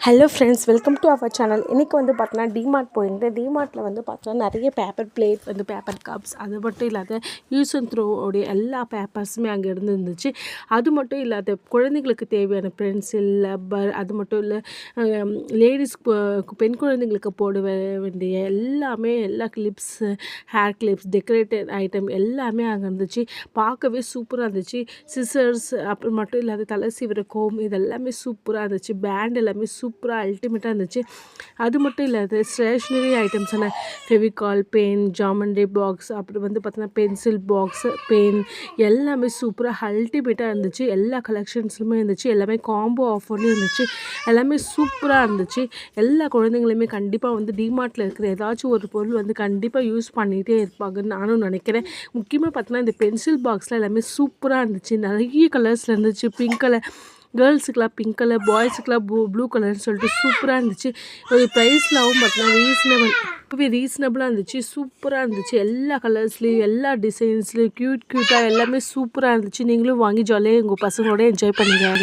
Hello friends, welcome to our channel. இன்றைக்கி வந்து பார்த்தோன்னா டிமார்ட் போயிருந்தேன். டிமார்ட்டில் வந்து பார்த்தோன்னா நிறைய பேப்பர் பிளேட் வந்து பேப்பர் கப்ஸ், அது மட்டும் இல்லாத யூஸ் அண்ட் த்ரோவுடைய எல்லா பேப்பர்ஸுமே அங்கே இருந்துச்சு. அது மட்டும் இல்லாத குழந்தைங்களுக்கு தேவையான பென்சில், ரப்பர், அது மட்டும் இல்லை லேடிஸ்க்கு பெண் குழந்தைங்களுக்கு போட வேண்டிய எல்லாமே, எல்லா clips, hair clips, decorated item எல்லாமே அங்கே இருந்துச்சு. பார்க்கவே சூப்பராக இருந்துச்சு. சிசர்ஸ், அப்புறம் மட்டும் இல்லாத தலை சீவிர கோம், இதெல்லாமே சூப்பராக இருந்துச்சு. பேண்ட் எல்லாமே சூப்பராக அல்டிமேட்டாக இருந்துச்சு. அது மட்டும் இல்லாத ஸ்டேஷ்னரி ஐட்டம்ஸான ஃபெவிகால், பென், ஜாமெண்ட்ரி பாக்ஸ், அப்புறம் வந்து பார்த்தீங்கன்னா பென்சில் பாக்ஸ், பென் எல்லாமே சூப்பராக அல்டிமேட்டாக இருந்துச்சு. எல்லா கலெக்ஷன்ஸுமே இருந்துச்சு. எல்லாமே காம்போ ஆஃபர்லேயும் இருந்துச்சு. எல்லாமே சூப்பராக இருந்துச்சு. எல்லா குழந்தைங்களுமே கண்டிப்பாக வந்து டிமார்ட்டில் இருக்கிற ஏதாச்சும் ஒரு பொருள் வந்து கண்டிப்பாக யூஸ் பண்ணிகிட்டே இருப்பாங்கன்னு நானும் நினைக்கிறேன். முக்கியமாக பார்த்தீங்கன்னா இந்த பென்சில் பாக்ஸில் எல்லாமே சூப்பராக இருந்துச்சு. நிறைய கலர்ஸில் இருந்துச்சு. பிங்க் கலர், கேர்ள்ஸுக்கெலாம் பிங்க் கலர், பாய்ஸுக்கெலாம் ப்ளூ கலர்னு சொல்லிட்டு சூப்பராக இருந்துச்சு. ஒரு ப்ரைஸ்லாகவும் பார்த்தீங்கன்னா ரீசனபிளாக இருந்துச்சு. சூப்பராக இருந்துச்சு. எல்லா கலர்ஸ்லேயும், எல்லா டிசைன்ஸ்லேயும் க்யூட்டாக எல்லாமே சூப்பராக இருந்துச்சு. நீங்களும் வாங்கி ஜாலியாக உங்கள் பசங்களோட என்ஜாய் பண்ணுங்கள்.